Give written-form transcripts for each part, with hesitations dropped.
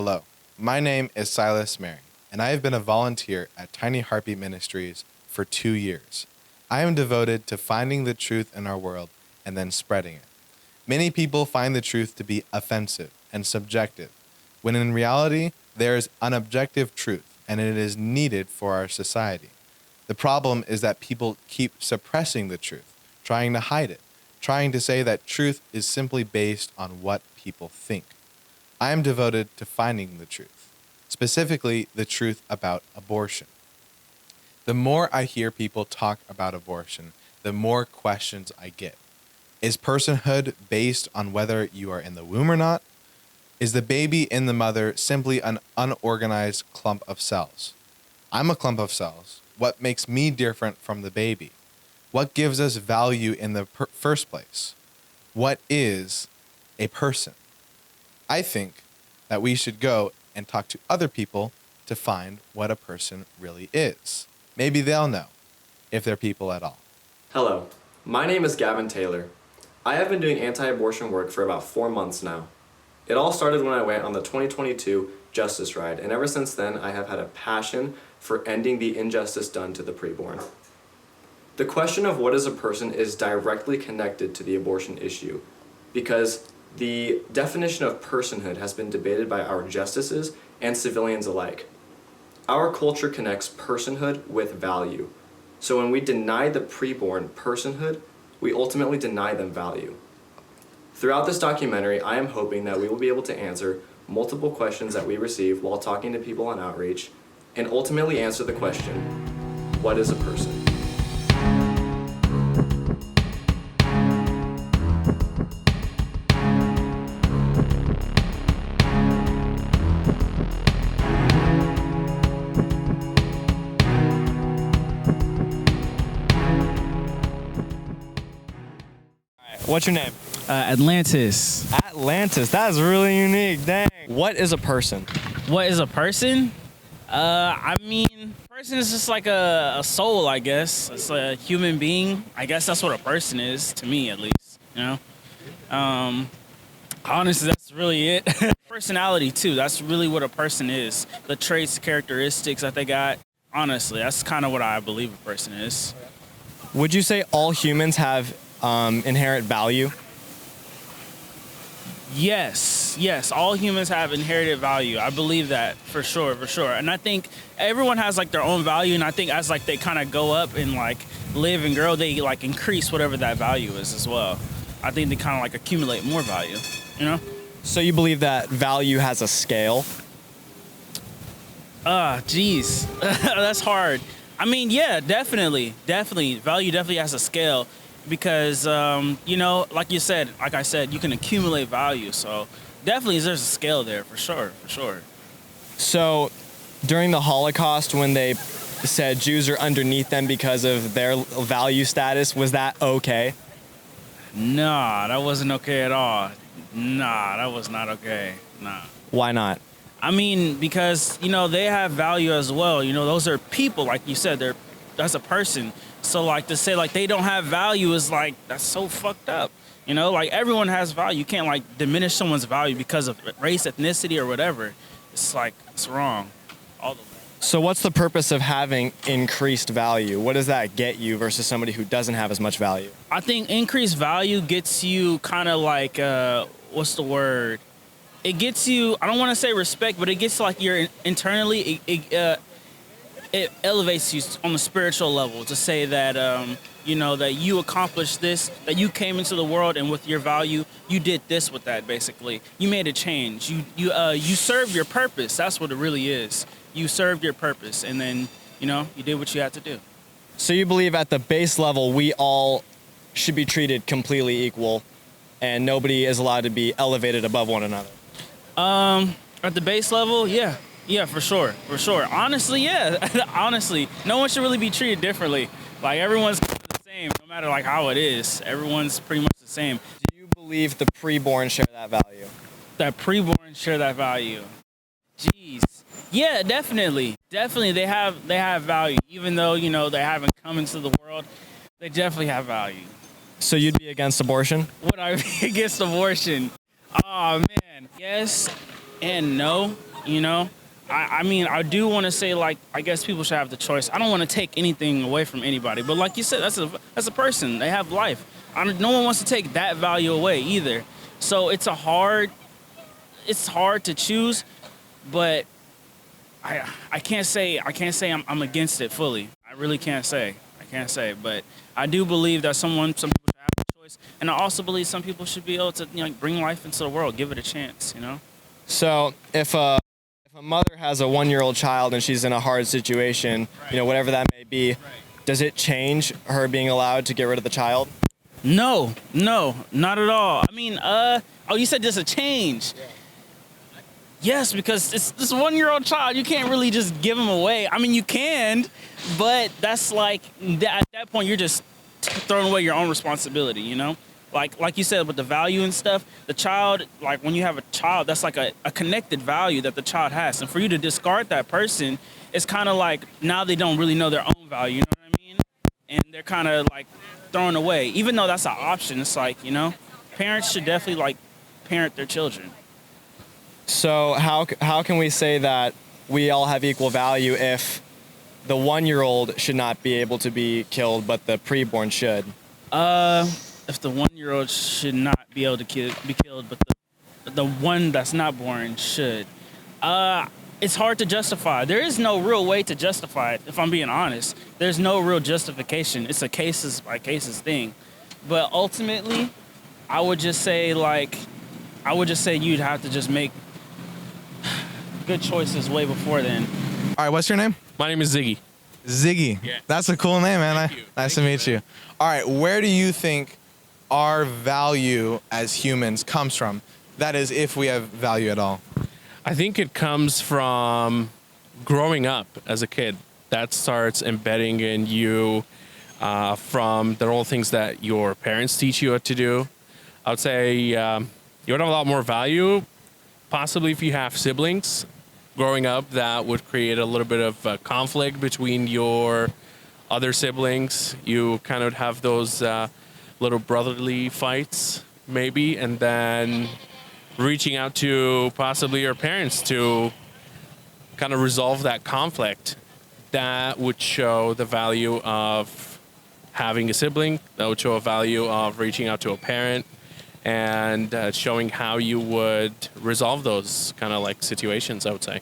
Hello, my name is Silas Mary, and I have been a volunteer at Tiny Heartbeat Ministries for 2 years. I am devoted to finding the truth in our world and then spreading it. Many people find the truth to be offensive and subjective, when in reality, there is an objective truth, and it is needed for our society. The problem is that people keep suppressing the truth, trying to hide it, trying to say that truth is simply based on what people think. I am devoted to finding the truth, specifically the truth about abortion. The more I hear people talk about abortion, the more questions I get. Is personhood based on whether you are in the womb or not? Is the baby in the mother simply an unorganized clump of cells? I'm a clump of cells. What makes me different from the baby? What gives us value in the first place? What is a person? I think that we should go and talk to other people to find what a person really is. Maybe they'll know, if they're people at all. Hello, my name is Gavin Taylor. I have been doing anti-abortion work for about 4 months now. It all started when I went on the 2022 Justice Ride, and ever since then I have had a passion for ending the injustice done to the preborn. The question of what is a person is directly connected to the abortion issue, because the definition of personhood has been debated by our justices and civilians alike. Our culture connects personhood with value. So when we deny the preborn personhood, we ultimately deny them value. Throughout this documentary, I am hoping that we will be able to answer multiple questions that we receive while talking to people on outreach, and ultimately answer the question, what is a person? What's your name? Atlantis. Atlantis. That is really unique. Dang. What is a person? What is a person? Person is just like a soul, I guess. It's a human being. I guess that's what a person is, to me at least, you know? Honestly, that's really it. Personality, too. That's really what a person is. The traits, characteristics that they got. Honestly, that's kind of what I believe a person is. Would you say all humans have inherent value? Yes, all humans have inherited value. I believe that for sure. And I think everyone has like their own value, and I think as like they kind of go up and like live and grow, they like increase whatever that value is as well. I think they kind of like accumulate more value, you know? So you believe that value has a scale? Geez, that's hard. I mean, yeah, definitely. Value definitely has a scale. Because, like I said, you can accumulate value. So definitely there's a scale there, for sure. So during the Holocaust, when they said Jews are underneath them because of their value status, was that okay? Nah, that wasn't okay at all. Nah, that was not okay. Nah. Why not? I mean, because, they have value as well. Those are people, like you said, that's a person. So, like, to say, like, they don't have value is, like, that's so fucked up. Like, everyone has value. You can't, like, diminish someone's value because of race, ethnicity, or whatever. It's, like, it's wrong. All the way. So what's the purpose of having increased value? What does that get you versus somebody who doesn't have as much value? I think increased value gets you kind of like, what's the word? It gets you, I don't want to say respect, but it gets, like, you're internally, it elevates you on the spiritual level to say that, that you accomplished this, that you came into the world and with your value, you did this with that, basically. You made a change. You served your purpose. That's what it really is. You served your purpose, and then, you did what you had to do. So you believe at the base level, we all should be treated completely equal, and nobody is allowed to be elevated above one another? At the base level, yeah. Yeah, for sure. Honestly, yeah. Honestly, no one should really be treated differently. Like, everyone's the same, no matter, like, how it is. Everyone's pretty much the same. Do you believe the preborn share that value? That preborn share that value? Jeez. Yeah, definitely. Definitely, they have value. Even though, they haven't come into the world, they definitely have value. So you'd be against abortion? Would I be against abortion? Oh, man. Yes and no. You know, I mean, I do want to say, like, I guess people should have the choice. I don't want to take anything away from anybody, but like you said, that's a person. They have life. No one wants to take that value away either. So it's hard to choose, but I can't say I'm against it fully. I really can't say. But I do believe that some people should have the choice, and I also believe some people should be able to, you know, bring life into the world, give it a chance. You know. So if a mother has a 1-year-old child and she's in a hard situation, you know, whatever that may be, does it change her being allowed to get rid of the child? No, not at all. I mean, you said there's a change. Yeah. Yes, because it's this 1-year-old child. You can't really just give him away. I mean, you can, but that's like, at that point, you're just throwing away your own responsibility, you know? Like you said, with the value and stuff, the child, like when you have a child, that's like a connected value that the child has. And for you to discard that person, it's kind of like now they don't really know their own value, you know what I mean? And they're kind of like thrown away. Even though that's an option, it's like, you know, parents should definitely like parent their children. So how can we say that we all have equal value if the 1-year-old should not be able to be killed, but the preborn should? If the 1-year-old should not be able to be killed, but the one that's not born should. It's hard to justify. There is no real way to justify it, if I'm being honest. There's no real justification. It's a cases by cases thing. But ultimately, I would just say you'd have to just make good choices way before then. All right, what's your name? My name is Ziggy. Ziggy. Yeah. That's a cool name, man. Nice to meet you. All right, where do you think our value as humans comes from? That is, if we have value at all. I think it comes from growing up as a kid. That starts embedding in you from the little things that your parents teach you what to do. I would say you would have a lot more value, possibly if you have siblings. Growing up, that would create a little bit of conflict between your other siblings. You kind of have those little brotherly fights, maybe, and then reaching out to possibly your parents to kind of resolve that conflict. That would show the value of having a sibling. That would show a value of reaching out to a parent and showing how you would resolve those kind of like situations, I would say.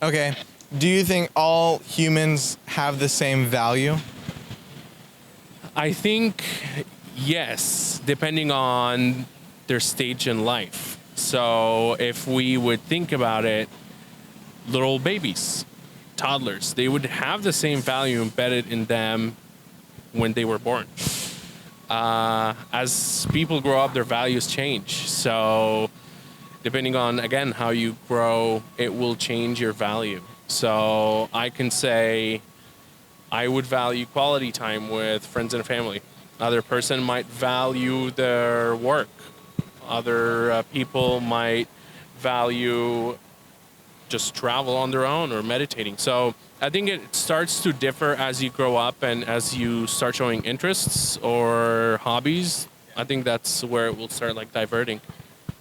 Okay. Do you think all humans have the same value? I think yes, depending on their stage in life. So if we would think about it, little babies, toddlers, they would have the same value embedded in them when they were born. As people grow up, their values change. So depending on, again, how you grow, it will change your value. So I can say I would value quality time with friends and family. Other person might value their work. Other people might value just travel on their own or meditating. So I think it starts to differ as you grow up and as you start showing interests or hobbies. I think that's where it will start like diverting.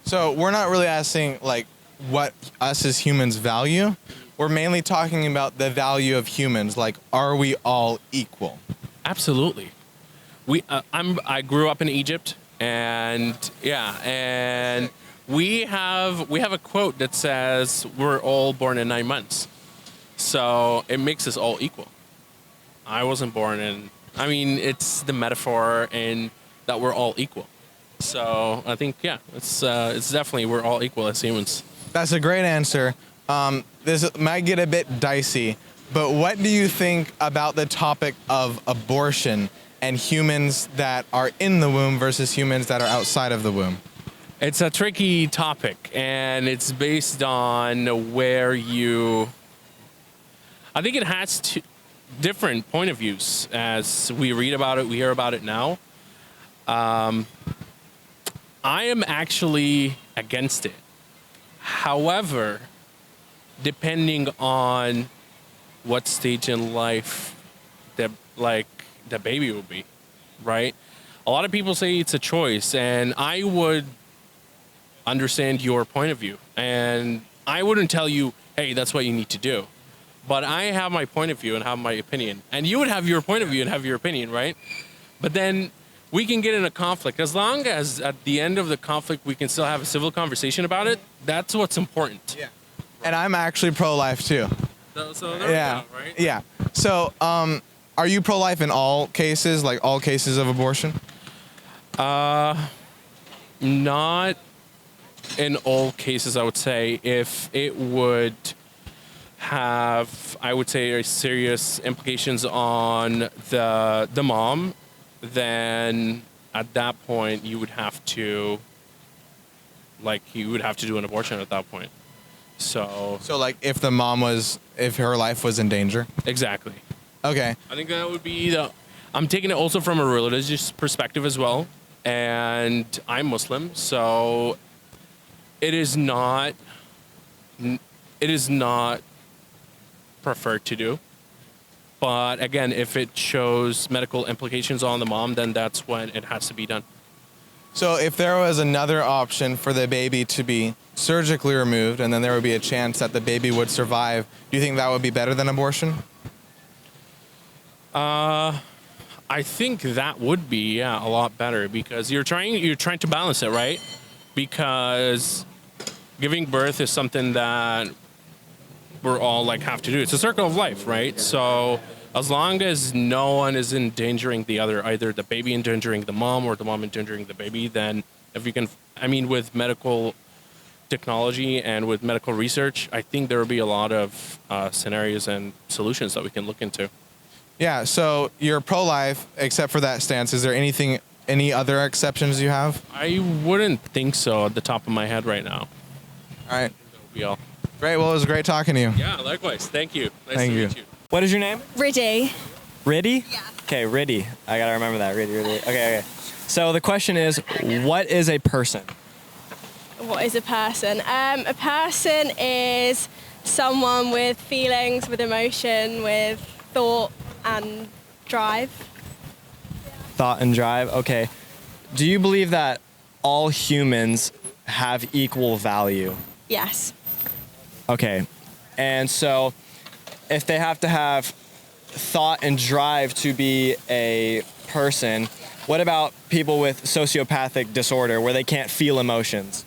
So we're not really asking like what us as humans value. We're mainly talking about the value of humans. Like, are we all equal? Absolutely. I grew up in Egypt, and we have a quote that says we're all born in 9 months. So it makes us all equal. I wasn't born in. I mean, it's the metaphor and that we're all equal. So I think it's definitely we're all equal as humans. That's a great answer. This might get a bit dicey, but what do you think about the topic of abortion and humans that are in the womb versus humans that are outside of the womb? It's a tricky topic, and it's based on where you. I think it has different point of views as we read about it, we hear about it now. I am actually against it. However, depending on what stage in life the baby will be, right? A lot of people say it's a choice, and I would understand your point of view. And I wouldn't tell you hey, that's what you need to do. But I have my point of view and have my opinion. And you would have your point of view and have your opinion, right? But then we can get in a conflict. As long as at the end of the conflict we can still have a civil conversation about it, that's what's important. Yeah. And I'm actually pro-life too. So there Yeah. we go, right? Yeah. So, are you pro-life in all cases, like all cases of abortion? Not in all cases, I would say. If it would have, I would say, serious implications on the mom, then at that point you would have to do an abortion at that point. So like if the mom if her life was in danger? exactly. Okay. I think that would be I'm taking it also from a religious perspective as well, and I'm Muslim, so it is not preferred to do. But again, if it shows medical implications on the mom, then that's when it has to be done. So if there was another option for the baby to be surgically removed and then there would be a chance that the baby would survive, do you think that would be better than abortion? I think that would be a lot better, because you're trying to balance it, right? Because giving birth is something that we're all have to do. It's a circle of life, right? So as long as no one is endangering the other, either the baby endangering the mom or the mom endangering the baby, then if you can, with medical technology and with medical research, I think there will be a lot of scenarios and solutions that we can look into. Yeah, so you're pro-life except for that stance. Is there any other exceptions you have? I wouldn't think so at the top of my head right now. All right. That would be all. Great. Well, it was great talking to you. Yeah, likewise. Thank you. Nice Thank to you. meet you. What is your name? Riddy. Riddy? Yeah. Okay, Riddy. I gotta remember that. Riddy. Okay. So the question is, what is a person? What is a person? A person is someone with feelings, with emotion, with thought and drive. Thought and drive. Okay. Do you believe that all humans have equal value? Yes. Okay. And so if they have to have thought and drive to be a person, what about people with sociopathic disorder where they can't feel emotions?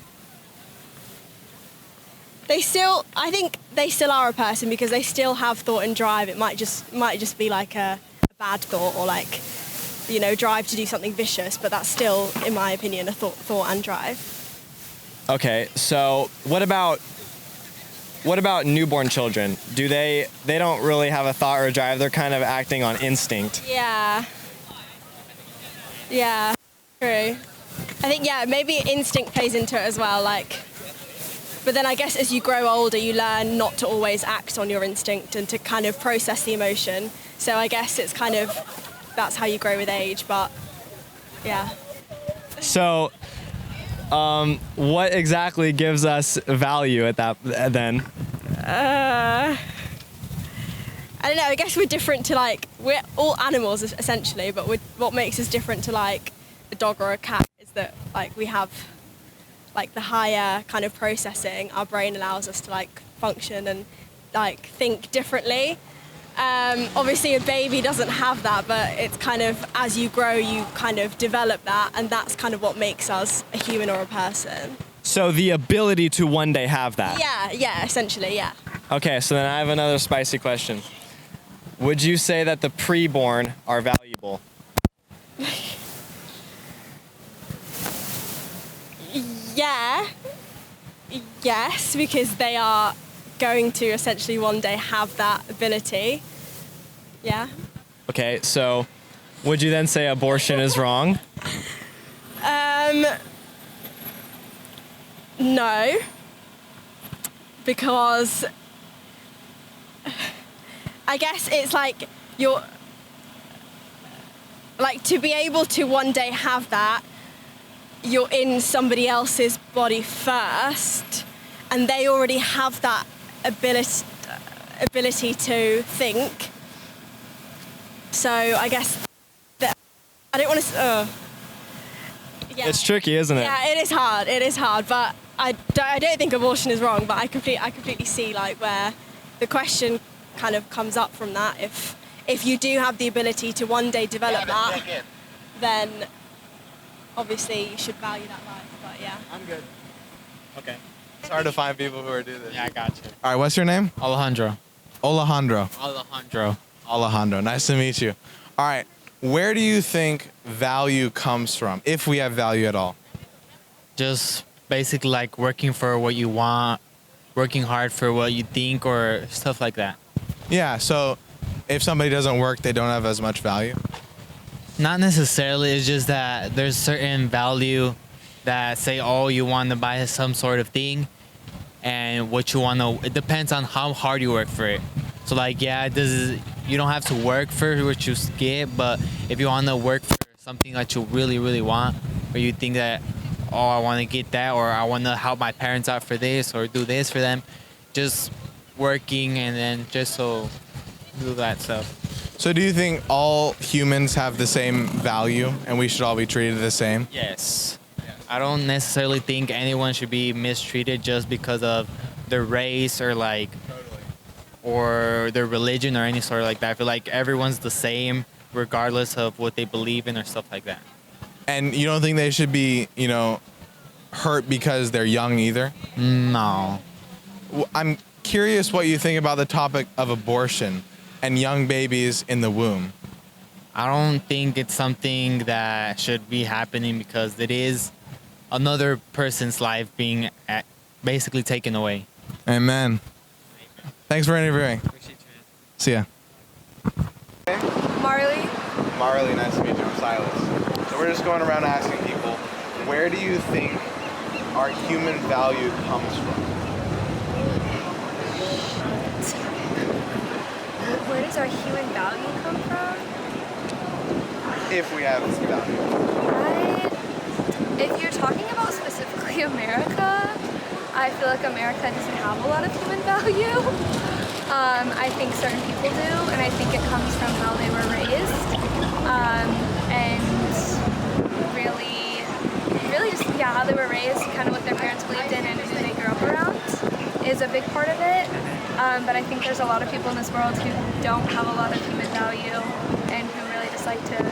I think they still are a person because they still have thought and drive. It might just be like a bad thought or drive to do something vicious, but that's still, in my opinion, a thought and drive. Okay. So what about newborn children? Do they don't really have a thought or a drive? They're kind of acting on instinct. Yeah. Yeah. True. I think maybe instinct plays into it as well. But then I guess as you grow older, you learn not to always act on your instinct and to kind of process the emotion. So I guess it's that's how you grow with age. But yeah. So, what exactly gives us value at that then? I don't know. I guess we're different to we're all animals essentially, but what makes us different to a dog or a cat is that we have the higher kind of processing. Our brain allows us to function and think differently. Obviously a baby doesn't have that, but it's kind of as you grow you kind of develop that, and that's kind of what makes us a human or a person. So the ability to one day have that. Yeah, essentially, yeah. Okay, so then I have another spicy question. Would you say that the preborn are valuable? Yeah. Yes, because they are going to essentially one day have that ability. Yeah. Okay, so would you then say abortion is wrong? No. Because I guess it's you're to be able to one day have that, you're in somebody else's body first, and they already have that ability to think. So I guess that I don't want to. Yeah. It's tricky, isn't it? Yeah, it is hard, but I don't think abortion is wrong, but I completely see like where the question kind of comes up from that. If you do have the ability to one day develop that, then obviously you should value that life. But yeah. I'm good. Okay. It's hard to find people who do this. Yeah, I got you. All right, what's your name? Alejandro. Alejandro. Alejandro, nice to meet you. All right, where do you think value comes from, if we have value at all? Just basically like working for what you want, working hard for what you think, or stuff like that. Yeah, so if somebody doesn't work, they don't have as much value? Not necessarily. It's just that there's certain value that say, oh, you want to buy some sort of thing, and what you want to. It depends on how hard you work for it. So like, yeah, you don't have to work for what you get, but if you want to work for something that you really, really want, or you think that, oh, I want to get that, or I want to help my parents out for this, or do this for them, just working and then just so do that stuff. So do you think all humans have the same value and we should all be treated the same? Yes. I don't necessarily think anyone should be mistreated just because of their race or like, or their religion or any sort of like that. I feel like everyone's the same regardless of what they believe in or stuff like that. And you don't think they should be, hurt because they're young either? No. I'm curious what you think about the topic of abortion and young babies in the womb. I don't think it's something that should be happening because it is another person's life being basically taken away. Amen. Thanks for interviewing. See ya. Marley. Marley, nice to meet you. I'm Silas. So we're just going around asking people, where do you think our human value comes from? Where does our human value come from? If we have value. If you're talking about specifically America, I feel like America doesn't have a lot of human value. I think certain people do, and I think it comes from how they were raised, and really just how they were raised, kind of what their parents believed in, and who they grew up around is a big part of it. But I think there's a lot of people in this world who don't have a lot of human value and who really just like to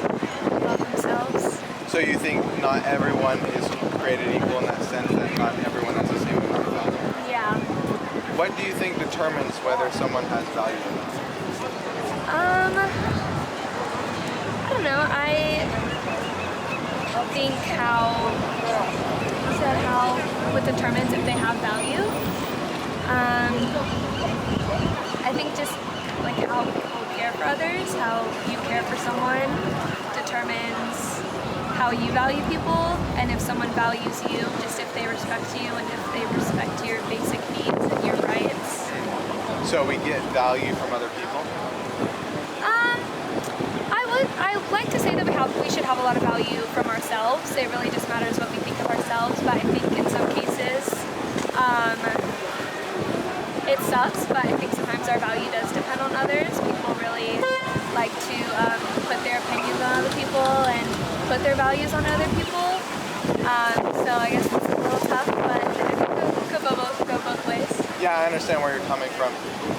love themselves. So you think not everyone is created equal in that sense, that not everyone has the same amount of value? Yeah. What do you think determines whether someone has value or not? I don't know. I think what determines if they have value. I think just like how people care for others, how you care for someone determines how you value people, and if someone values you, just if they respect you and if they respect your basic needs and your rights. So we get value from other people? I would like to say that we should have a lot of value from ourselves. It really just matters what we think of ourselves, but I think in some cases, it sucks, but I think sometimes our value does depend on others. People really like to put their opinions on other people and put their values on other people. So I guess it's a little tough, but it could go both ways. Yeah, I understand where you're coming from.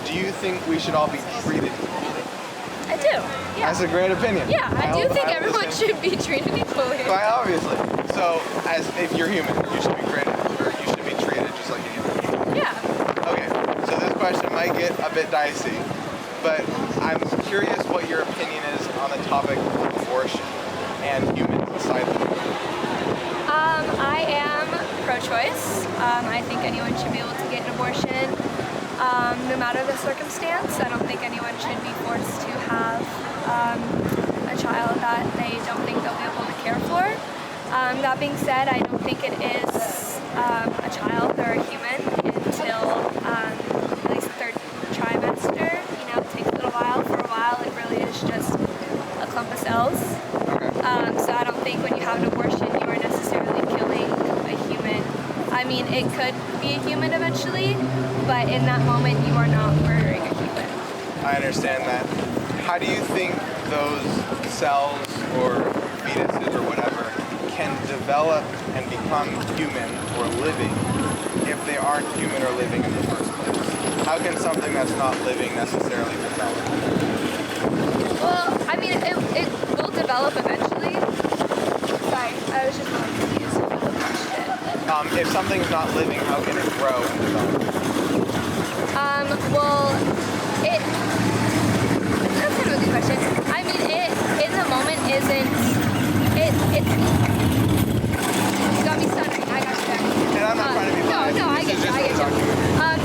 Do you think we should all be treated equally? I do, yeah. That's a great opinion. Yeah, I do think everyone should be treated equally. Quite obviously. So, if you're human, you should be treated just like any other human. Yeah. Okay, so this question might get a bit dicey, but I'm curious what your opinion is on the topic of abortion and human society. I am pro-choice. I think anyone should be able to get an abortion, no matter the circumstance. I don't think anyone should be forced to have a child that they don't think they'll be able to care for. That being said, I don't think it is a child or a human until at least the third trimester. It takes a little while. For a while, it really is just a clump of cells. So I don't think when you have an abortion, you are necessarily killing a human. I mean, it could be a human eventually, but in that moment, you are not murdering a human. I understand that. How do you think those cells or fetuses or whatever can develop and become human or living if they aren't human or living in the first place? How can something that's not living necessarily develop? Well, I mean, it will develop eventually. Sorry, I was just really confused with the question. If something's not living, how can it grow and develop? Well, that's kind of a good question. I mean, it in the moment isn't, it's, you got me stuttering, I got you there. And I'm not trying to be biased. No, I This get is you, just I get what you. we're talking about.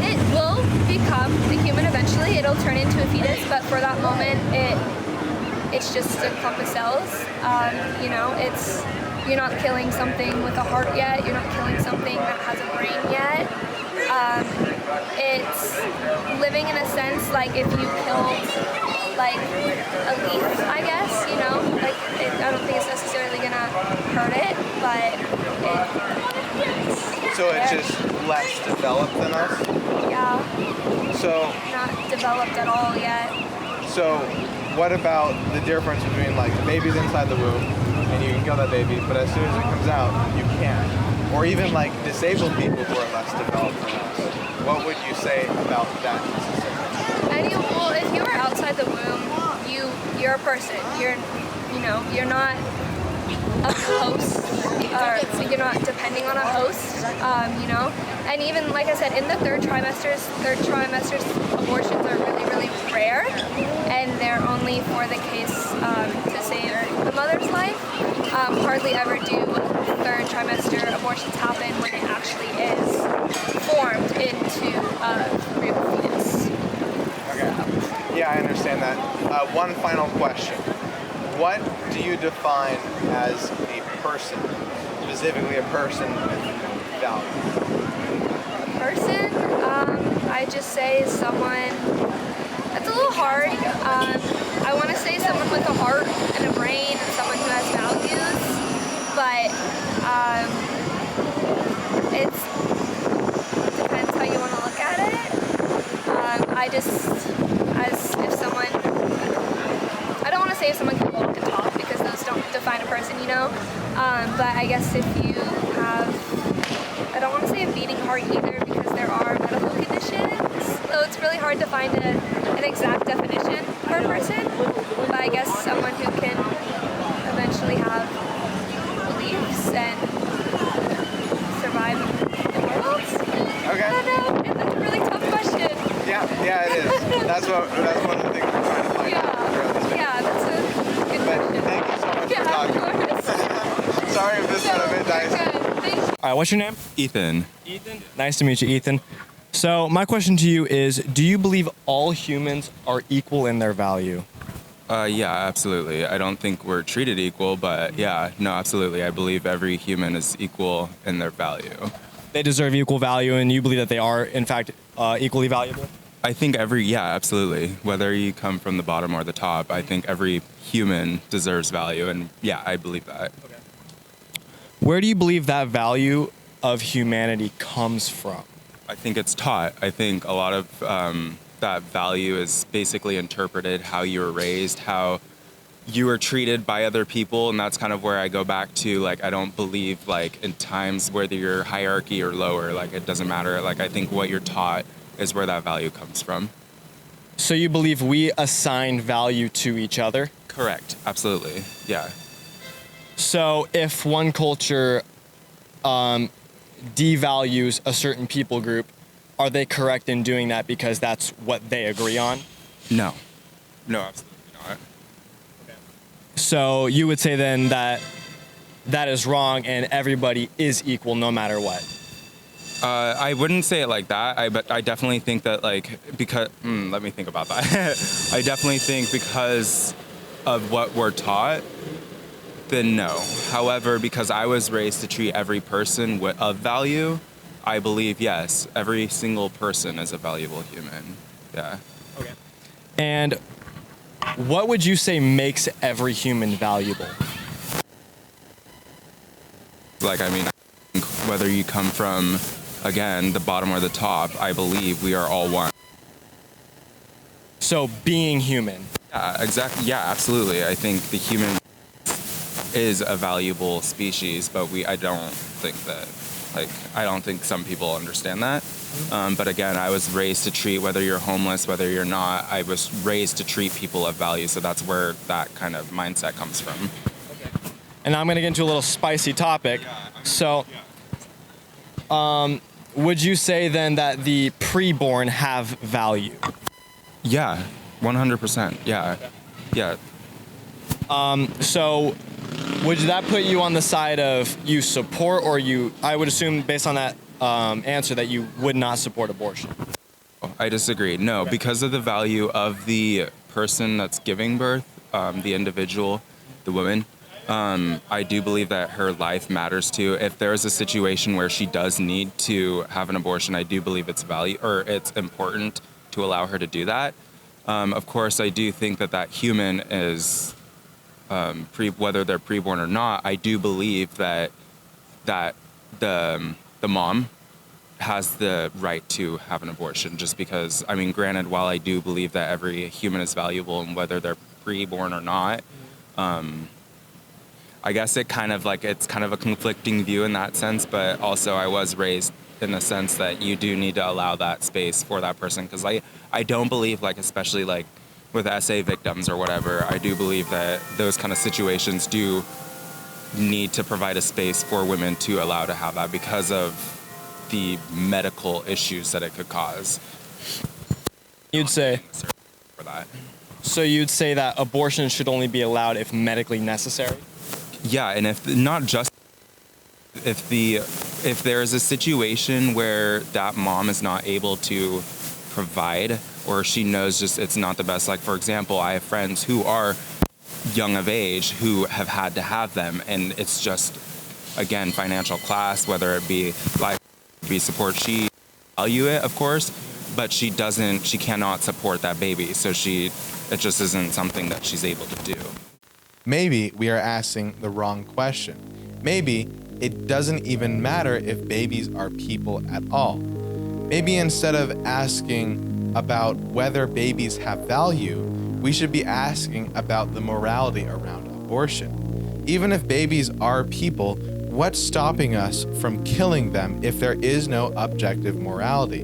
It will become the human eventually. It'll turn into a fetus, but for that moment, it's just a clump of cells. You know, you're not killing something with a heart yet. You're not killing something that has a brain yet. It's living in a sense like if you killed like a leaf, I guess, you know, like I don't think it's necessarily gonna hurt it, but So it's just less developed than us? yeah, So, not developed at all yet. so what about the difference between like the baby's inside the womb and you can kill that baby, but as soon as it comes out, you can't? Or even like disabled people who are less developed than us. What would you say about that specifically? Well, if you are outside the womb, you're a person. You're not a host, or you're not depending on a host. You know, and even like I said, in the third trimesters, abortions are really, really rare, and they're only for the case to save the mother's life. Hardly ever do third trimester abortions happen when it actually is formed into a real fetus. Okay. Yeah, I understand that. One final question. What do you define as a person, specifically a person with value? A person, I just say is someone, that's a little hard. I want to say someone with a heart and a brain and someone who has values, but it depends how you want to look at it. I don't want to say if someone can walk and talk because those don't define a person, you know, but I guess if you have, I don't want to say a beating heart either because there are medical conditions, so it's really hard to find an exact definition for a person, but I guess someone who can eventually have beliefs and survive the world. Okay. I don't know, it's a really tough question. Yeah, it is. That's one of the things we're trying to find out throughout this video. Yeah, that's a good But question. thank you so much Yeah, for talking. of course. Sorry if this got a bit dicey. You're good. Thank you. All right, what's your name? Ethan. Ethan. Nice to meet you, Ethan. So my question to you is, do you believe all humans are equal in their value? Yeah, absolutely. I don't think we're treated equal, but yeah, no, absolutely. I believe every human is equal in their value. They deserve equal value, and you believe that they are, in fact, equally valuable? I think yeah, absolutely. Whether you come from the bottom or the top, I think every human deserves value, and yeah, I believe that. Okay. Where do you believe that value of humanity comes from? I think it's taught. I think a lot of that value is basically interpreted how you were raised, how you were treated by other people, and that's kind of where I go back to, like, I don't believe, like, in times whether you're hierarchy or lower, like, it doesn't matter. Like, I think what you're taught is where that value comes from. So you believe we assign value to each other? Correct. Absolutely. Yeah. So if one culture devalues a certain people group, are they correct in doing that because that's what they agree on? No. No, absolutely not. So you would say then that that is wrong and everybody is equal no matter what? I wouldn't say it like that. But I definitely think that, like, because let me think about that. I definitely think because of what we're taught, then no. However, because I was raised to treat every person of value, I believe, yes, every single person is a valuable human. Yeah. Okay. And what would you say makes every human valuable? Like, I mean, whether you come from, again, the bottom or the top, I believe we are all one. So being human. Yeah, exactly. Yeah, absolutely. I think the human is a valuable species, but I don't think that, I don't think some people understand that. But again, I was raised to treat, whether you're homeless, whether you're not, I was raised to treat people of value. So that's where that kind of mindset comes from. And I'm going to get into a little spicy topic. So, would you say then that the preborn have value? Yeah, 100%. Yeah. Yeah. So, would that put you on the side of you support, or I would assume based on that answer that you would not support abortion? I disagree. No, because of the value of the person that's giving birth, the individual, the woman, I do believe that her life matters too. If there is a situation where she does need to have an abortion, I do believe it's important to allow her to do that. Of course, I do think that human is, whether they're preborn or not, I do believe that the mom has the right to have an abortion, just because, I mean, granted, while I do believe that every human is valuable and whether they're preborn or not, I guess it's kind of a conflicting view in that sense, but also I was raised in the sense that you do need to allow that space for that person, because I don't believe, especially with SA victims or whatever, I do believe that those kind of situations do need to provide a space for women to allow to have that because of the medical issues that it could cause. You'd say for that. So you'd say that abortion should only be allowed if medically necessary? Yeah, and if there is a situation where that mom is not able to provide, or she knows just it's not the best. Like, for example, I have friends who are young of age who have had to have them, and it's just, again, financial class, whether it be support. She value it, of course, but she cannot support that baby, so it just isn't something that she's able to do. Maybe we are asking the wrong question. Maybe it doesn't even matter if babies are people at all. Maybe instead of asking about whether babies have value, we should be asking about the morality around abortion. Even if babies are people, what's stopping us from killing them if there is no objective morality?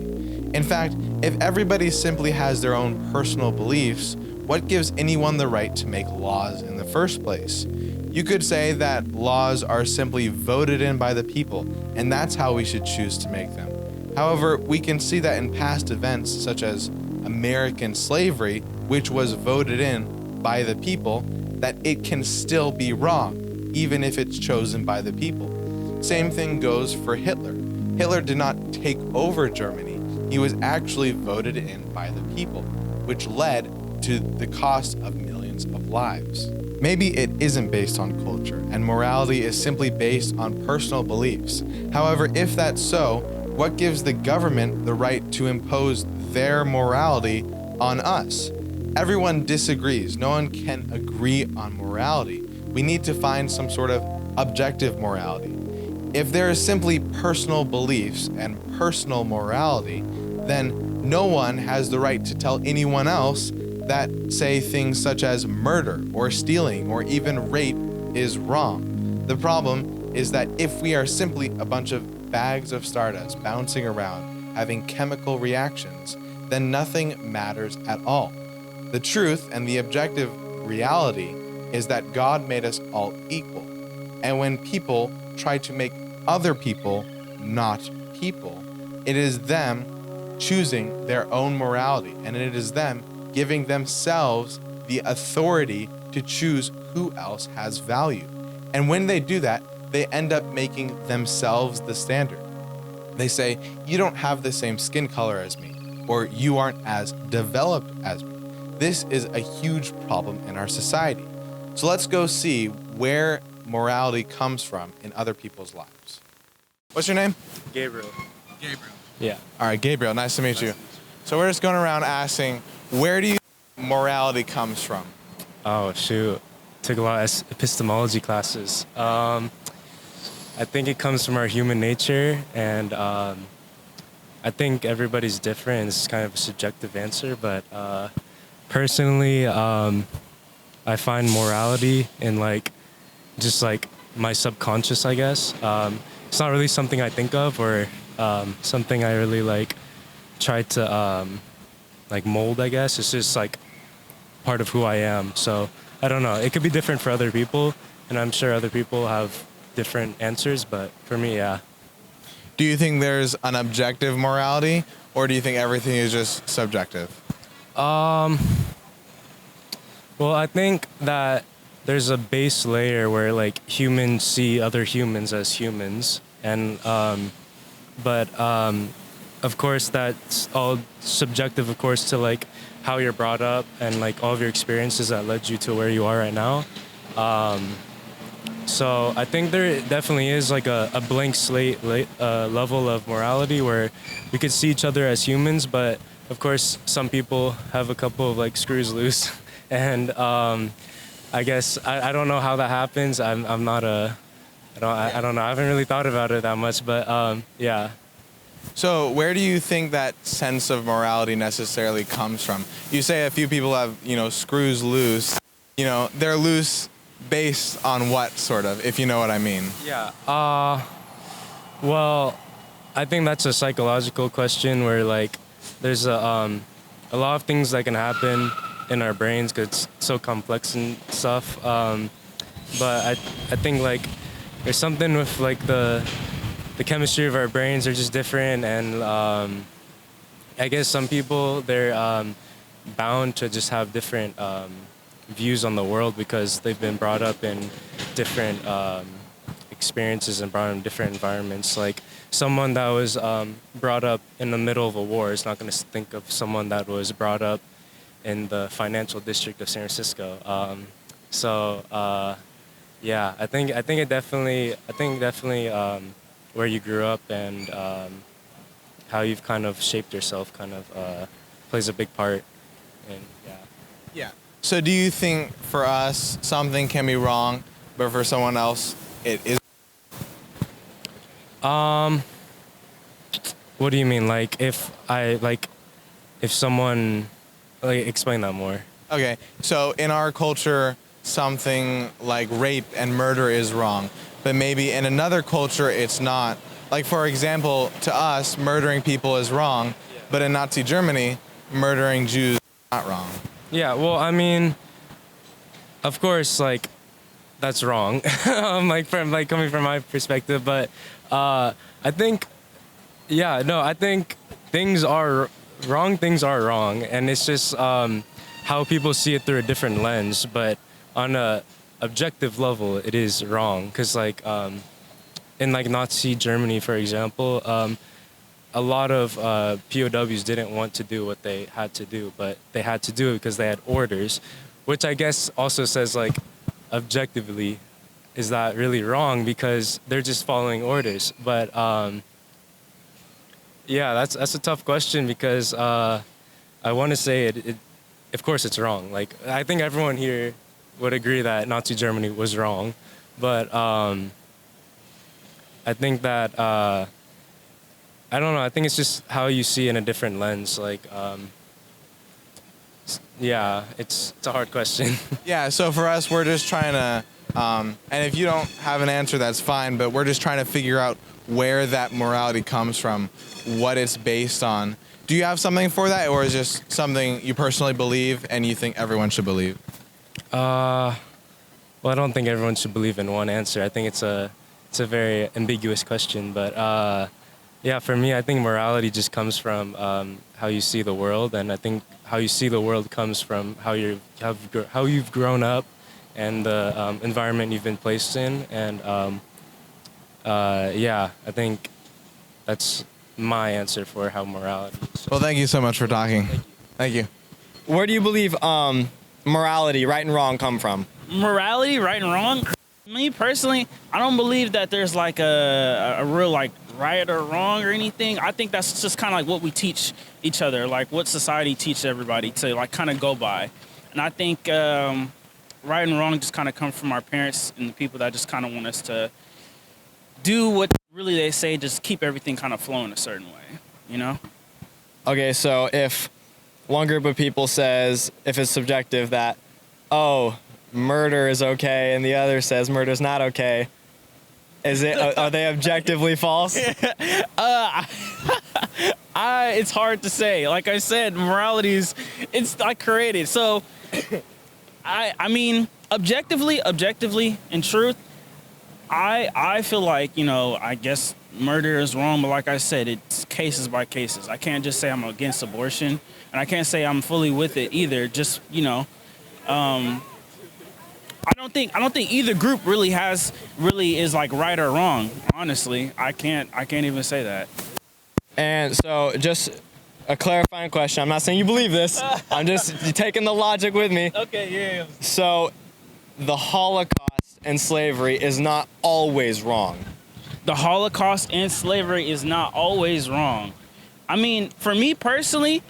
In fact, if everybody simply has their own personal beliefs, what gives anyone the right to make laws in the first place? You could say that laws are simply voted in by the people, and that's how we should choose to make them. However, we can see that in past events such as American slavery, which was voted in by the people, that it can still be wrong, even if it's chosen by the people. Same thing goes for Hitler. Hitler did not take over Germany. He was actually voted in by the people, which led to the cost of millions of lives. Maybe it isn't based on culture, and morality is simply based on personal beliefs. However, if that's so, what gives the government the right to impose their morality on us? Everyone disagrees. No one can agree on morality. We need to find some sort of objective morality. If there is simply personal beliefs and personal morality, then no one has the right to tell anyone else that say things such as murder or stealing or even rape is wrong. The problem is that if we are simply a bunch of bags of stardust bouncing around, having chemical reactions, then nothing matters at all. The truth and the objective reality is that God made us all equal. And when people try to make other people not people, it is them choosing their own morality, and it is them giving themselves the authority to choose who else has value. And when they do that, they end up making themselves the standard. They say, you don't have the same skin color as me, or you aren't as developed as me. This is a huge problem in our society. So let's go see where morality comes from in other people's lives. What's your name? Gabriel. Gabriel. Yeah. All right, Gabriel, nice to meet you. So we're just going around asking, where do you think morality comes from? Oh, shoot. Took a lot of epistemology classes. I think it comes from our human nature, and I think everybody's different. It's kind of a subjective answer, but personally, I find morality in just like my subconscious, I guess. It's not really something I think of or something I really like try to like mold, I guess. It's just like part of who I am. So I don't know. It could be different for other people, and I'm sure other people have different answers, but for me, yeah. Do you think there's an objective morality, or do you think everything is just subjective? Well, I think that there's a base layer where like humans see other humans as humans, and of course that's all subjective, of course, to like how you're brought up and like all of your experiences that led you to where you are right now. So I think there definitely is like a blank slate level of morality where we could see each other as humans, but of course some people have a couple of like screws loose, and I guess I don't know how that happens. I'm not a I don't know. I haven't really thought about it that much, but yeah. So where do you think that sense of morality necessarily comes from? You say a few people have, screws loose. They're loose based on what, sort of, if you know what I mean? Yeah. Well, I think that's a psychological question where like there's a lot of things that can happen in our brains because it's so complex and stuff. But I think like there's something with like the chemistry of our brains are just different, and I guess some people they're bound to just have different views on the world because they've been brought up in different experiences and brought up in different environments. Like someone that was brought up in the middle of a war is not going to think of someone that was brought up in the financial district of San Francisco. Yeah, I think it definitely where you grew up and how you've kind of shaped yourself kind of plays a big part. And yeah. Yeah. So do you think for us something can be wrong, but for someone else it is? What do you mean? Like if someone, like, explain that more. Okay. So in our culture, something like rape and murder is wrong, but maybe in another culture it's not. Like, for example, to us, murdering people is wrong, but in Nazi Germany, murdering Jews is not wrong. Yeah, well, I mean, of course, like, that's wrong. Like, coming from my perspective, but I think, I think things are wrong, and it's just how people see it through a different lens, but on a objective level, it is wrong, because, like, in, like, Nazi Germany, for example, a lot of POWs didn't want to do what they had to do, but they had to do it because they had orders, which I guess also says, like, objectively, is that really wrong because they're just following orders? But yeah, that's a tough question because I want to say it. Of course, it's wrong. Like, I think everyone here would agree that Nazi Germany was wrong, but I think that. I don't know. I think it's just how you see in a different lens. Like, yeah, it's a hard question. Yeah, so for us, we're just trying to, and if you don't have an answer, that's fine, but we're just trying to figure out where that morality comes from, what it's based on. Do you have something for that, or is it just something you personally believe and you think everyone should believe? Well, I don't think everyone should believe in one answer. I think it's a very ambiguous question, but yeah, for me, I think morality just comes from how you see the world, and I think how you see the world comes from how you've grown up and the environment you've been placed in, and yeah, I think that's my answer for how morality. Well, thank you so much for talking. Thank you. Where do you believe morality, right and wrong, come from? Morality, right and wrong? Me personally, I don't believe that there's like a real like right or wrong or anything. I think that's just kind of like what we teach each other, like what society teaches everybody to like kind of go by. And I think right and wrong just kind of come from our parents and the people that just kind of want us to do what really they say, just keep everything kind of flowing a certain way, you know? Okay, so if one group of people says, if it's subjective, that, oh, murder is okay and the other says murder is not okay. Is it? Are they objectively false? It's hard to say. Like I said, it's like created. So, I mean, objectively, in truth, I feel like, I guess murder is wrong, but like I said, it's cases by cases. I can't just say I'm against abortion, and I can't say I'm fully with it either. Just, I don't think either group really is like right or wrong. Honestly, I can't even say that. And so, just a clarifying question. I'm not saying you believe this. I'm just taking the logic with me. Okay, yeah. So, the Holocaust and slavery is not always wrong. The Holocaust and slavery is not always wrong. I mean, for me personally,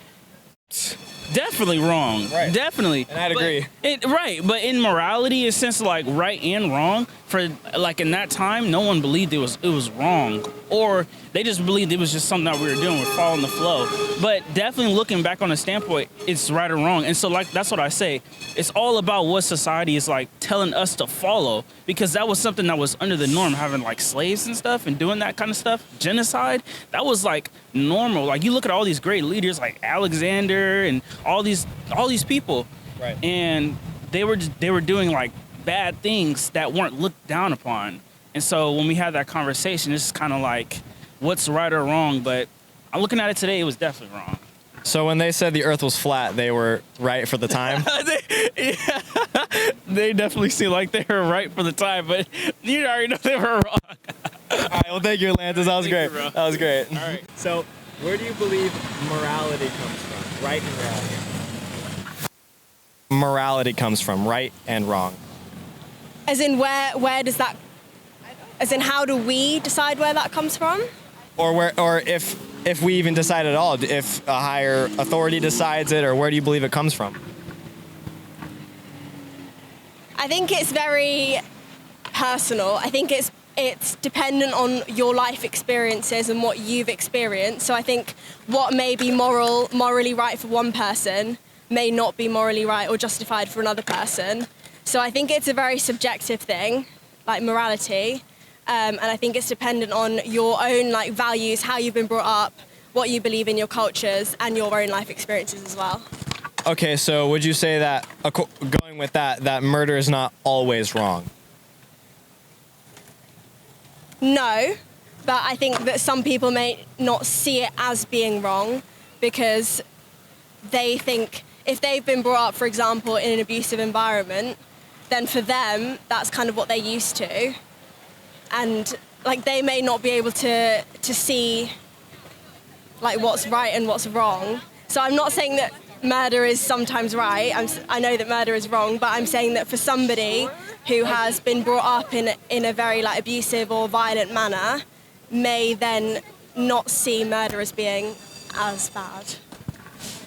definitely wrong. Right. Definitely. And I'd agree. Right. But in morality, it's since like right and wrong, for like in that time, no one believed it was wrong. Or they just believed it was just something that we were doing, we're following the flow. But definitely looking back on the standpoint, it's right or wrong. And so like that's what I say. It's all about what society is like telling us to follow, because that was something that was under the norm, having like slaves and stuff and doing that kind of stuff. Genocide, that was like normal. Like you look at all these great leaders like Alexander and all these people. Right. And they were doing like bad things that weren't looked down upon. And so when we had that conversation, it's kind of like what's right or wrong, but I'm looking at it today, it was definitely wrong. So when they said the earth was flat, they were right for the time? They definitely seem like they were right for the time, but you already know they were wrong. All right, well, thank you, Atlantis. That was great. Bro. That was great. All right. So where do you believe morality comes from? Right and wrong. Morality comes from right and wrong. As in where does that, as in how do we decide where that comes from? Or if we even decide at all, if a higher authority decides it, or where do you believe it comes from? I think it's very personal. I think it's dependent on your life experiences and what you've experienced. So I think what may be morally right for one person may not be morally right or justified for another person. So I think it's a very subjective thing, like morality. And I think it's dependent on your own like values, how you've been brought up, what you believe in your cultures, and your own life experiences as well. Okay, so would you say that, going with that murder is not always wrong? No, but I think that some people may not see it as being wrong because they think if they've been brought up, for example, in an abusive environment, then for them, that's kind of what they're used to. And like they may not be able to see like what's right and what's wrong. So I'm not saying that murder is sometimes right. I know that murder is wrong, but I'm saying that for somebody who has been brought up in a very like abusive or violent manner, may then not see murder as being as bad.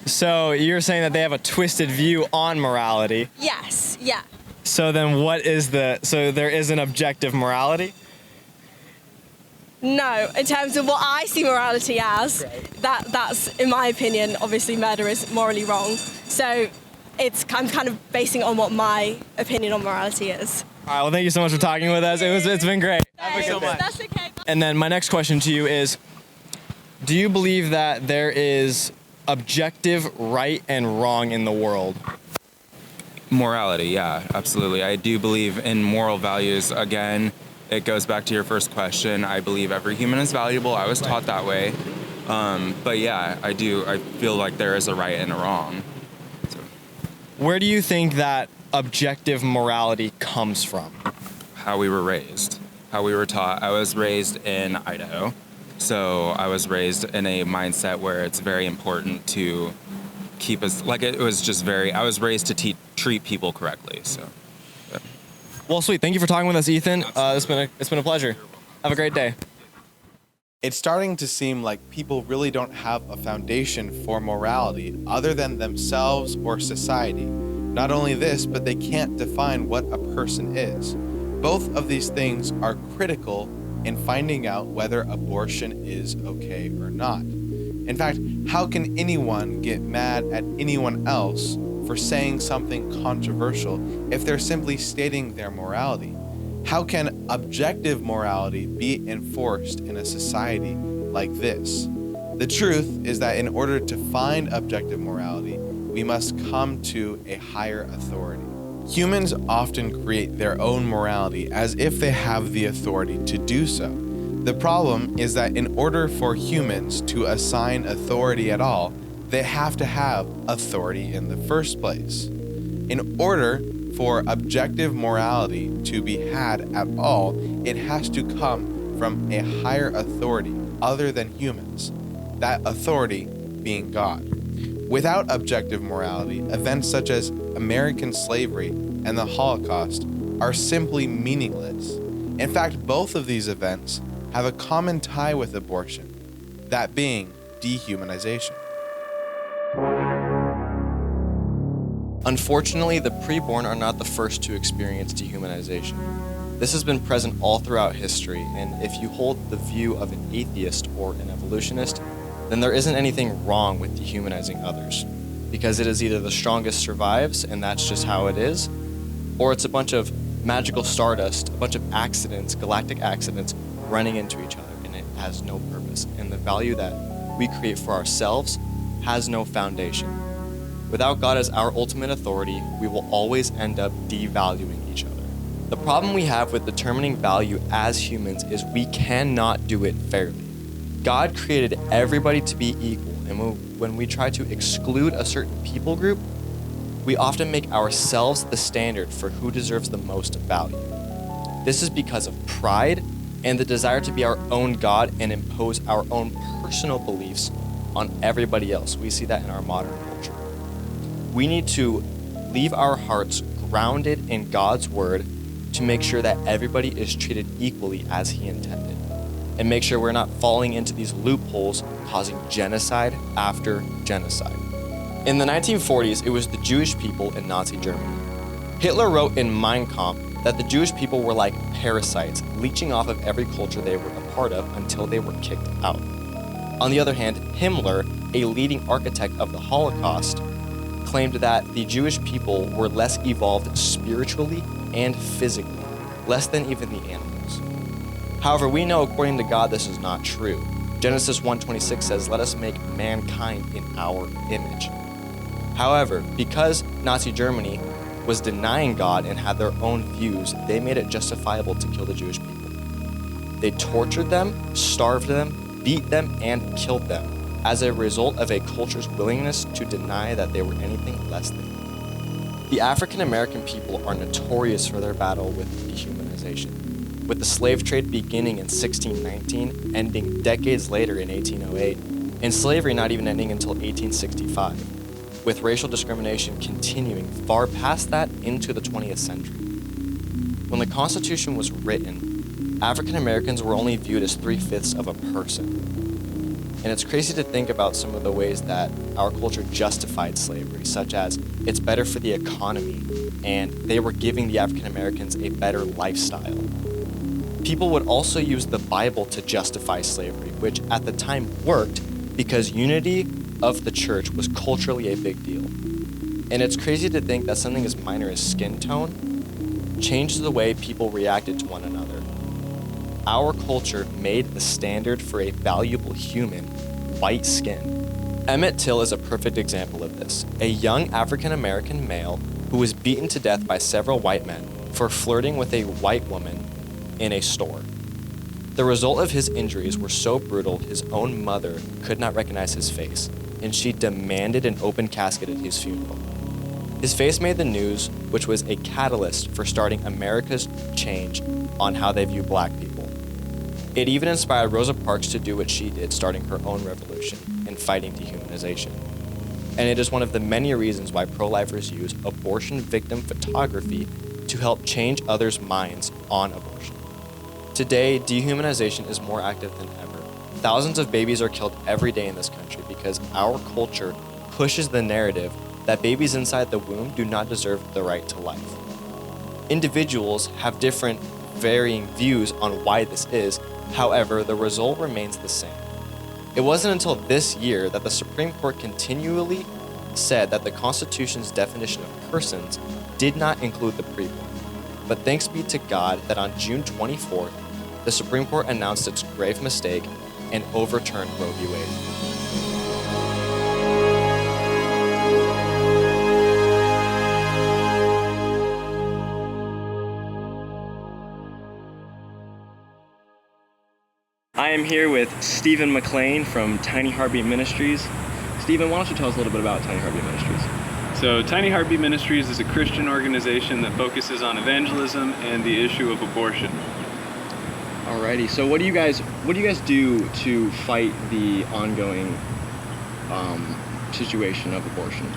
So you're saying that they have a twisted view on morality. Yes, yeah. So then so there is an objective morality? No, in terms of what I see morality as, that's, in my opinion, obviously murder is morally wrong. So I'm kind of basing it on what my opinion on morality is. All right, well, thank you so much for talking with us. It's been great. Thanks, that's okay. And then my next question to you is, do you believe that there is objective right and wrong in the world? Morality, yeah, absolutely. I do believe in moral values. Again, it goes back to your first question. I believe every human is valuable. I was taught that way. But yeah, I do. I feel like there is a right and a wrong. So. Where do you think that objective morality comes from? How we were raised, how we were taught. I was raised in Idaho. So I was raised in a mindset where it's very important to keep us, like it was just I was raised to treat people correctly, so. Yeah. Well, sweet. Thank you for talking with us, Ethan. It's been a pleasure. Have a great day. It's starting to seem like people really don't have a foundation for morality other than themselves or society. Not only this, but they can't define what a person is. Both of these things are critical in finding out whether abortion is okay or not. In fact, how can anyone get mad at anyone else for saying something controversial if they're simply stating their morality? How can objective morality be enforced in a society like this? The truth is that in order to find objective morality, we must come to a higher authority. Humans often create their own morality as if they have the authority to do so. The problem is that in order for humans to assign authority at all, they have to have authority in the first place. In order for objective morality to be had at all, it has to come from a higher authority other than humans, that authority being God. Without objective morality, events such as American slavery and the Holocaust are simply meaningless. In fact, both of these events have a common tie with abortion, that being dehumanization. Unfortunately, the preborn are not the first to experience dehumanization. This has been present all throughout history, and if you hold the view of an atheist or an evolutionist, then there isn't anything wrong with dehumanizing others, because it is either the strongest survives, and that's just how it is, or it's a bunch of magical stardust, a bunch of accidents, galactic accidents, running into each other, and it has no purpose, and the value that we create for ourselves has no foundation. Without God as our ultimate authority, we will always end up devaluing each other. The problem we have with determining value as humans is we cannot do it fairly. God created everybody to be equal, and when we try to exclude a certain people group, we often make ourselves the standard for who deserves the most value. This is because of pride and the desire to be our own God and impose our own personal beliefs on everybody else. We see that in our modern culture. We need to leave our hearts grounded in God's word to make sure that everybody is treated equally as he intended, and make sure we're not falling into these loopholes causing genocide after genocide. In the 1940s, it was the Jewish people in Nazi Germany. Hitler wrote in Mein Kampf that the Jewish people were like parasites, leeching off of every culture they were a part of until they were kicked out. On the other hand, Himmler, a leading architect of the Holocaust, claimed that the Jewish people were less evolved spiritually and physically, less than even the animals. However, we know according to God this is not true. Genesis 1:26 says, "Let us make mankind in our image." However, because Nazi Germany was denying God and had their own views, they made it justifiable to kill the Jewish people. They tortured them, starved them, beat them, and killed them as a result of a culture's willingness to deny that they were anything less than human. The African American people are notorious for their battle with dehumanization, with the slave trade beginning in 1619, ending decades later in 1808, and slavery not even ending until 1865, with racial discrimination continuing far past that into the 20th century. When the Constitution was written, African Americans were only viewed as 3/5 of a person. And it's crazy to think about some of the ways that our culture justified slavery, such as it's better for the economy, and they were giving the African Americans a better lifestyle. People would also use the Bible to justify slavery, which at the time worked because unity of the church was culturally a big deal. And it's crazy to think that something as minor as skin tone changed the way people reacted to one another. Our culture made the standard for a valuable human white skin. Emmett Till is a perfect example of this, a young African-American male who was beaten to death by several white men for flirting with a white woman in a store. The result of his injuries were so brutal his own mother could not recognize his face, and she demanded an open casket at his funeral. His face made the news, which was a catalyst for starting America's change on how they view black people. It even inspired Rosa Parks to do what she did, starting her own revolution and fighting dehumanization. And it is one of the many reasons why pro-lifers use abortion victim photography to help change others' minds on abortion. Today, dehumanization is more active than ever. Thousands of babies are killed every day in this country because our culture pushes the narrative that babies inside the womb do not deserve the right to life. Individuals have different varying views on why this is, however, the result remains the same. It wasn't until this year that the Supreme Court continually said that the Constitution's definition of persons did not include the preborn. But thanks be to God that on June 24th, the Supreme Court announced its grave mistake and overturned Roe v. Wade. I am here with Stephen McLean from Tiny Heartbeat Ministries. Stephen, why don't you tell us a little bit about Tiny Heartbeat Ministries? So Tiny Heartbeat Ministries is a Christian organization that focuses on evangelism and the issue of abortion. Alrighty, so what do you guys do to fight the ongoing situation of abortion?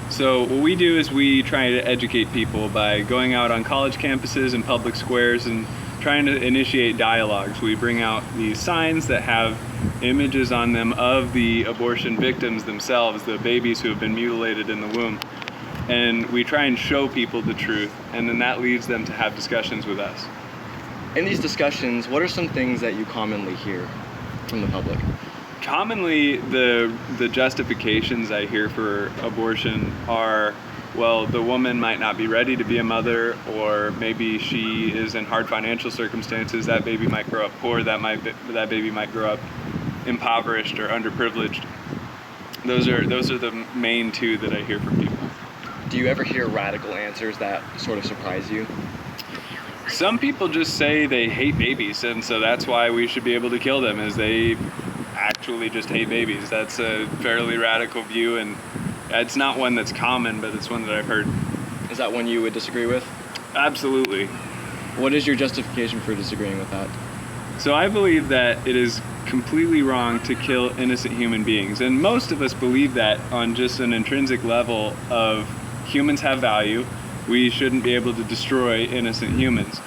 So what we do is we try to educate people by going out on college campuses and public squares and trying to initiate dialogues. We bring out these signs that have images on them of the abortion victims themselves, the babies who have been mutilated in the womb. And we try and show people the truth, and then that leads them to have discussions with us. In these discussions, what are some things that you commonly hear from the public? Commonly, the justifications I hear for abortion are, well, the woman might not be ready to be a mother, or maybe she is in hard financial circumstances. That baby might grow up poor. That baby might grow up impoverished or underprivileged. Those are the main two that I hear from people. Do you ever hear radical answers that sort of surprise you? Some people just say they hate babies, and so that's why we should be able to kill them, is they actually just hate babies. That's a fairly radical view, and it's not one that's common, but it's one that I've heard. Is that one you would disagree with? Absolutely. What is your justification for disagreeing with that? So I believe that it is completely wrong to kill innocent human beings, and most of us believe that on just an intrinsic level of humans have value. We shouldn't be able to destroy innocent humans.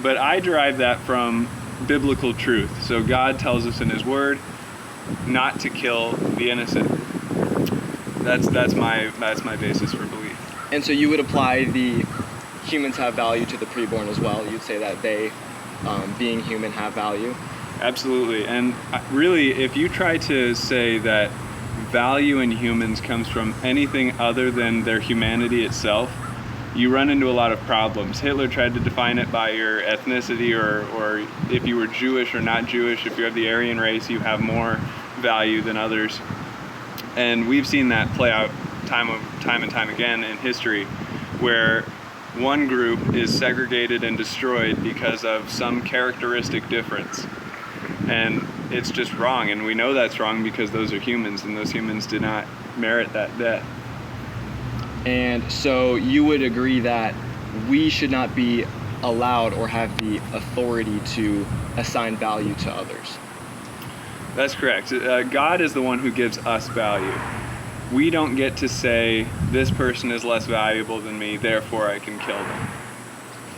But I derive that from biblical truth. So God tells us in His Word not to kill the innocent. That's my basis for belief. And so you would apply the humans have value to the preborn as well. You'd say that they, being human, have value. Absolutely. And really, if you try to say that value in humans comes from anything other than their humanity itself, you run into a lot of problems. Hitler tried to define it by your ethnicity, or if you were Jewish or not Jewish. If you have the Aryan race, you have more value than others. And we've seen that play out time and time again in history, where one group is segregated and destroyed because of some characteristic difference. And it's just wrong, and we know that's wrong because those are humans, and those humans did not merit that death. And so you would agree that we should not be allowed or have the authority to assign value to others. That's correct. God is the one who gives us value. We don't get to say, this person is less valuable than me, therefore I can kill them.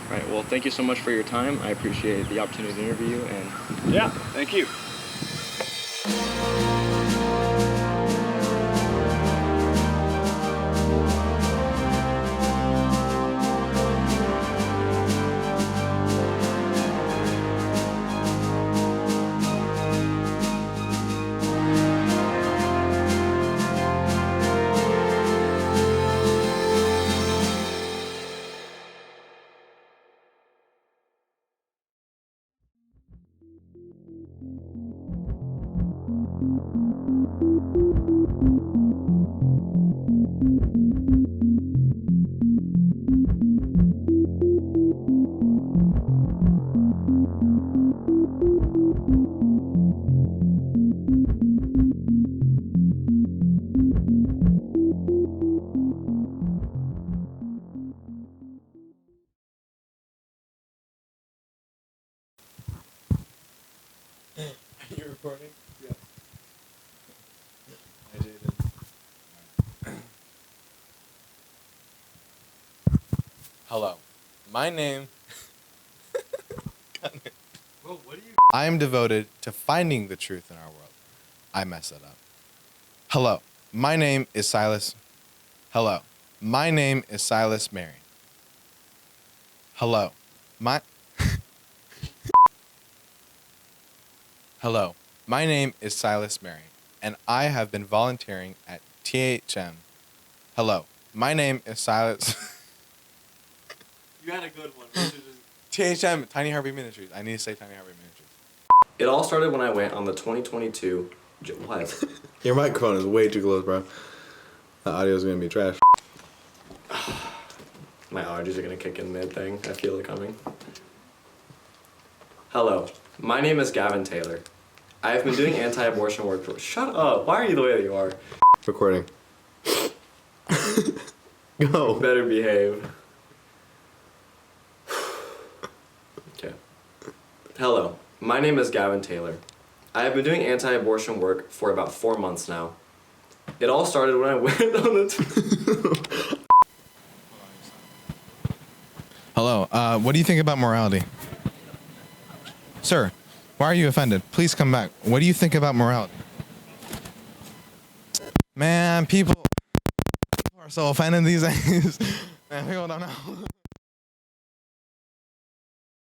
All right, well, thank you so much for your time. I appreciate the opportunity to interview you. And yeah, thank you. Are you recording? Yes. I did. Hello. My name. Well, what do you? I am devoted to finding the truth in our world. I messed that up. Hello. My name is Silas. Hello. My name is Silas Marion. Hello. Hello. My name is Silas Marion, and I have been volunteering at THM Hello, my name is Silas. You had a good one. THM, Tiny Heartbeat Ministries. I need to say Tiny Heartbeat Ministries. It all started when I went on the 2022. What? Your microphone is way too close, bro. The audio is gonna be trash. My allergies are gonna kick in mid-thing. I feel it coming. Hello, my name is Gavin Taylor. I have been doing anti-abortion work for. Shut up! Why are you the way that you are? Recording. Go. Better behave. Okay. Hello, my name is Gavin Taylor. I have been doing anti-abortion work for about 4 months now. It all started when I went on the. Hello. What do you think about morality? Sir, why are you offended? Please come back. What do you think about morality? Man, people are so offended these days. Man, people don't know.